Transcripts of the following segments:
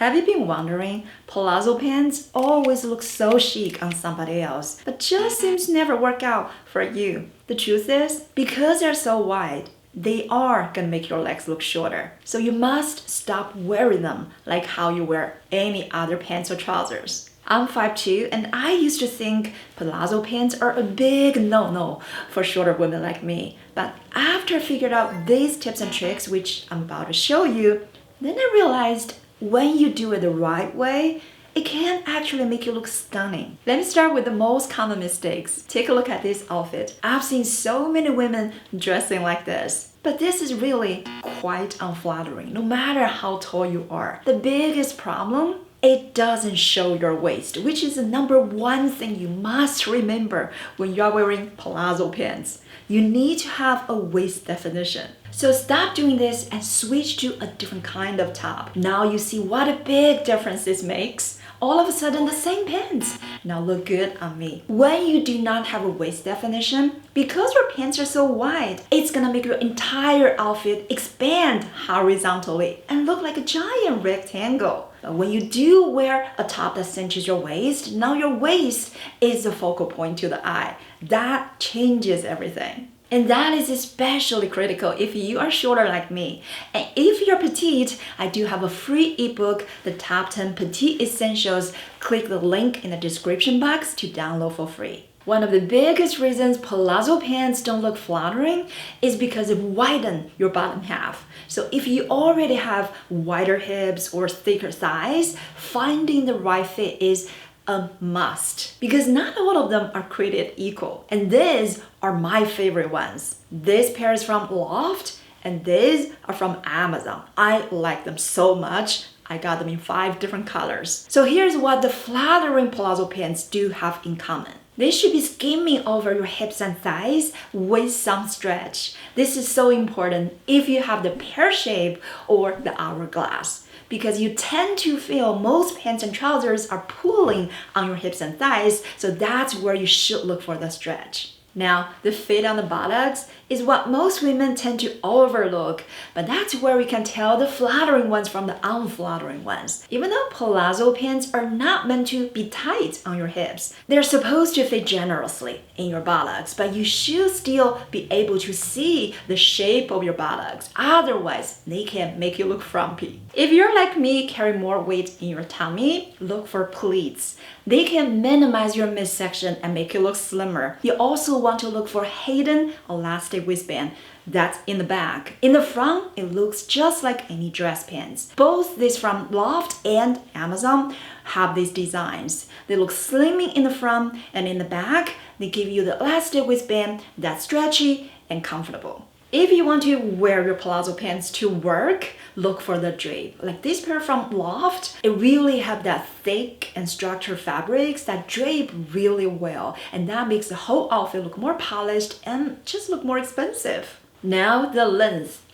Have you been wondering? Palazzo pants always look so chic on somebody else, but just seems to never work out for you. The truth is, because they're so wide, they are gonna make your legs look shorter. So you must stop wearing them like how you wear any other pants or trousers. I'm 5'2" and I used to think palazzo pants are a big no-no for shorter women like me. But after I figured out these tips and tricks, which I'm about to show you, then I realized when you do it the right way, it can actually make you look stunning. Let me start with the most common mistakes. Take a look at this outfit. I've seen so many women dressing like this. But this is really quite unflattering, no matter how tall you are. The biggest problem, it doesn't show your waist, which is the #1 thing you must remember when you're wearing palazzo pants. You need to have a waist definition. So stop doing this and switch to a different kind of top. Now you see what a big difference this makes. All of a sudden, the same pants now look good on me. When you do not have a waist definition, because your pants are so wide, it's gonna make your entire outfit expand horizontally and look like a giant rectangle. But when you do wear a top that cinches your waist, now your waist is the focal point to the eye. That changes everything. And that is especially critical if you are shorter like me. And if you're petite, I do have a free ebook, The Top 10 Petite Essentials. Click the link in the description box to download for free. One of the biggest reasons palazzo pants don't look flattering is because it widens your bottom half. So if you already have wider hips or thicker thighs, finding the right fit is a must, because not all of them are created equal. And these are my favorite ones. This pair is from Loft and these are from Amazon. I like them so much. I got them in 5 different colors. So here's what the flattering palazzo pants do have in common. They should be skimming over your hips and thighs with some stretch. This is so important if you have the pear shape or the hourglass, because you tend to feel most pants and trousers are pulling on your hips and thighs, so that's where you should look for the stretch. Now, the fit on the buttocks is what most women tend to overlook, but that's where we can tell the flattering ones from the unflattering ones. Even though palazzo pants are not meant to be tight on your hips, they're supposed to fit generously in your buttocks, but you should still be able to see the shape of your buttocks. Otherwise, they can make you look frumpy. If you're like me, carry more weight in your tummy, look for pleats. They can minimize your midsection and make you look slimmer. You also want to look for hidden elastic waistband that's in the back. In the front, it looks just like any dress pants. Both these from Loft and Amazon have these designs. They look slimming in the front, and in the back, they give you the elastic waistband that's stretchy and comfortable. If you want to wear your palazzo pants to work, look for the drape. Like this pair from Loft, it really have that thick and structured fabrics that drape really well, and that makes the whole outfit look more polished and just look more expensive. Now the length.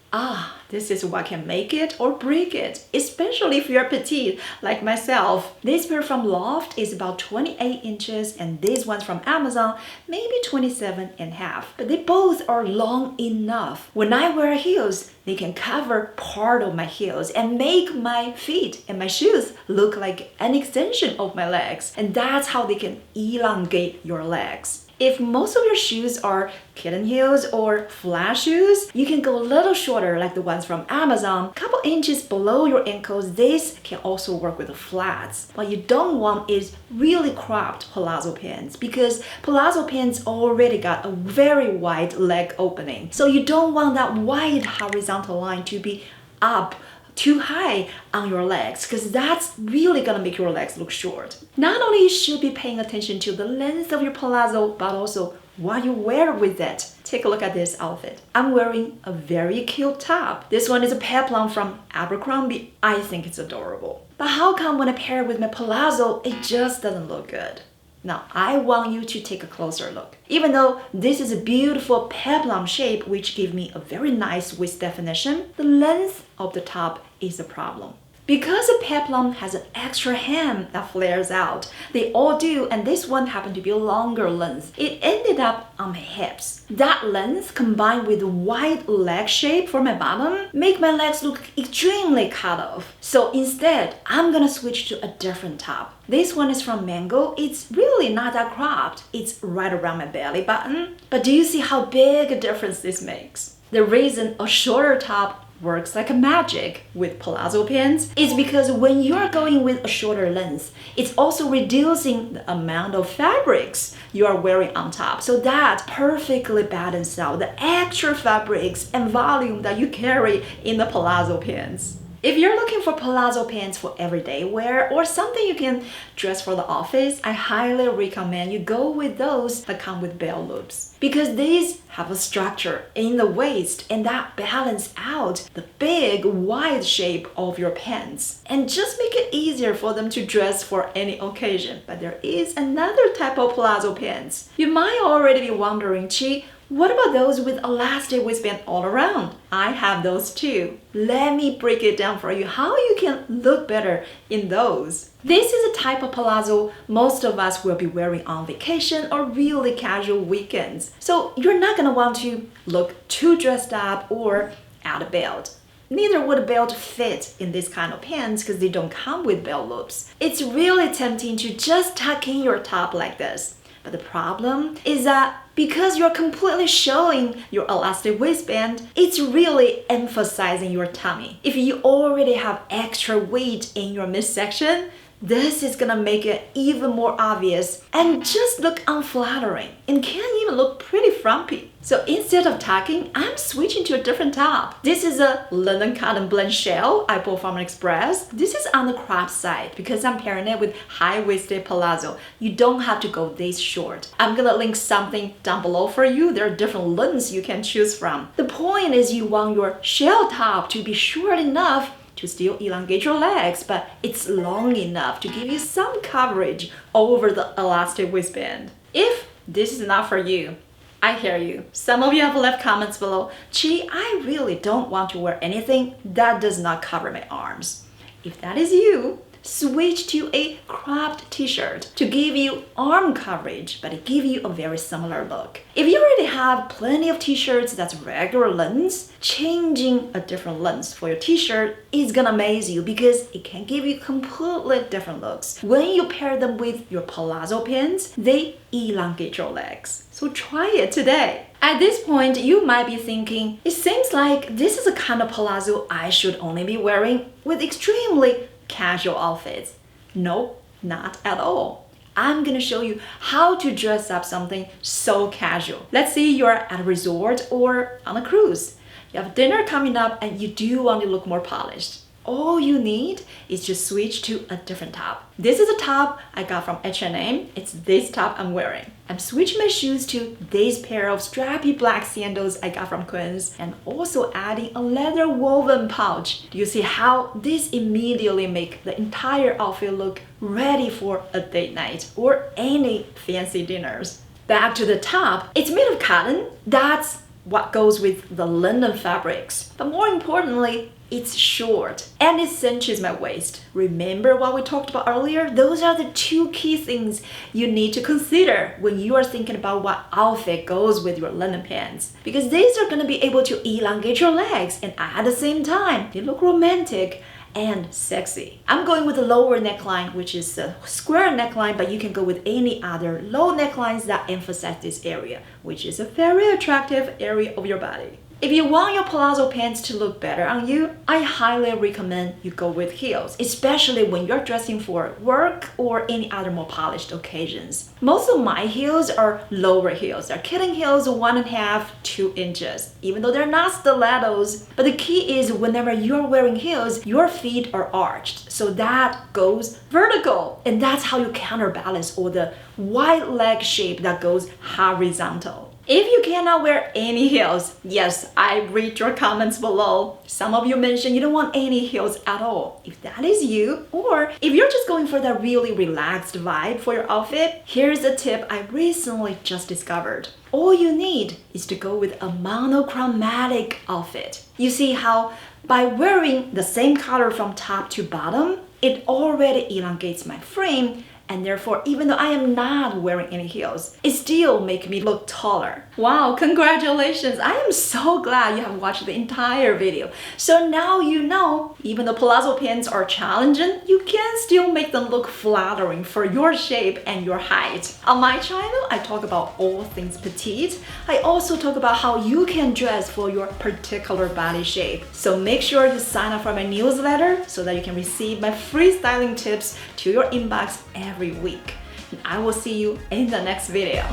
This is what can make it or break it, especially if you're petite like myself. This pair from Loft is about 28 inches and these ones from Amazon maybe 27.5. But they both are long enough. When I wear heels, they can cover part of my heels and make my feet and my shoes look like an extension of my legs. And that's how they can elongate your legs. If most of your shoes are kitten heels or flat shoes, you can go a little shorter like the ones from Amazon. A couple inches below your ankles, this can also work with the flats. What you don't want is really cropped palazzo pants, because palazzo pants already got a very wide leg opening. So you don't want that wide horizontal line to be up too high on your legs, because that's really gonna make your legs look short. Not only you should be paying attention to the length of your palazzo, but also what you wear with it. Take a look at this outfit. I'm wearing a very cute top. This one is a peplum from Abercrombie. I think it's adorable. But how come when I pair it with my palazzo, it just doesn't look good? Now, I want you to take a closer look. Even though this is a beautiful peplum shape, which gives me a very nice waist definition, the length of the top is a problem. Because a peplum has an extra hem that flares out, they all do, and this one happened to be a longer length. It ended up on my hips. That length combined with the wide leg shape for my bottom make my legs look extremely cut off. So instead, I'm gonna switch to a different top. This one is from Mango. It's really not that cropped. It's right around my belly button. But do you see how big a difference this makes? The reason a shorter top works like a magic with palazzo pants is because when you're going with a shorter length, it's also reducing the amount of fabrics you are wearing on top. So that perfectly balances out the extra fabrics and volume that you carry in the palazzo pants. If you're looking for palazzo pants for everyday wear or something you can dress for the office, I highly recommend you go with those that come with bell loops because these have a structure in the waist and that balance out the big wide shape of your pants and just make it easier for them to dress for any occasion. But there is another type of palazzo pants. You might already be wondering, Chi, what about those with elastic waistband all around? I have those too. Let me break it down for you how you can look better in those. This is a type of palazzo most of us will be wearing on vacation or really casual weekends. So you're not gonna want to look too dressed up or add a belt. Neither would a belt fit in this kind of pants because they don't come with belt loops. It's really tempting to just tuck in your top like this. But the problem is that because you're completely showing your elastic waistband, it's really emphasizing your tummy. If you already have extra weight in your midsection, this is gonna make it even more obvious and just look unflattering and can even look pretty frumpy. So instead of tucking, I'm switching to a different top. This is a linen cotton blend shell I bought from Express. This is on the crop side because I'm pairing it with high-waisted palazzo. You don't have to go this short. I'm gonna link something down below for you. There are different lengths you can choose from. The point is you want your shell top to be short enough to still elongate your legs, but it's long enough to give you some coverage over the elastic waistband. If this is not for you, I hear you. Some of you have left comments below. Chi, I really don't want to wear anything that does not cover my arms. If that is you, switch to a cropped t-shirt to give you arm coverage, but it give you a very similar look. If you already have plenty of t-shirts that's regular lengths, changing a different length for your t-shirt is gonna amaze you because it can give you completely different looks. When you pair them with your palazzo pants, they elongate your legs. So try it today. At this point, you might be thinking, it seems like this is a kind of palazzo I should only be wearing with extremely casual outfits. Nope, not at all. I'm gonna show you how to dress up something so casual. Let's say you're at a resort or on a cruise. You have dinner coming up and you do want to look more polished. All you need is just switch to a different top. This is a top I got from H&M. It's this top I'm wearing. I'm switching my shoes to this pair of strappy black sandals I got from Quince and also adding a leather woven pouch. Do you see how this immediately make the entire outfit look ready for a date night or any fancy dinners? Back to the top. It's made of cotton. That's what goes with the linen fabrics. But more importantly, it's short and it cinches my waist. Remember what we talked about earlier? Those are the two key things you need to consider when you are thinking about what outfit goes with your linen pants. Because these are gonna be able to elongate your legs and at the same time, they look romantic and sexy. I'm going with the lower neckline, which is a square neckline, but you can go with any other low necklines that emphasize this area, which is a very attractive area of your body. If you want your palazzo pants to look better on you, I highly recommend you go with heels, especially when you're dressing for work or any other more polished occasions. Most of my heels are lower heels. They're kidding heels 1.5 to 2 inches, even though they're not stilettos. But the key is whenever you're wearing heels, your feet are arched. So that goes vertical. And that's how you counterbalance all the wide leg shape that goes horizontal. If you cannot wear any heels, yes, I read your comments below. Some of you mentioned you don't want any heels at all. If that is you, or if you're just going for that really relaxed vibe for your outfit, here's a tip I recently just discovered. All you need is to go with a monochromatic outfit. You see how By wearing the same color from top to bottom, it already elongates my frame, and therefore, even though I am not wearing any heels, it still makes me look taller. Wow, congratulations! I am so glad you have watched the entire video. So now you know, even though palazzo pants are challenging, you can still make them look flattering for your shape and your height. On my channel, I talk about all things petite. I also talk about how you can dress for your particular body shape. So make sure you sign up for my newsletter so that you can receive my free styling tips to your inbox every week. And I will see you in the next video.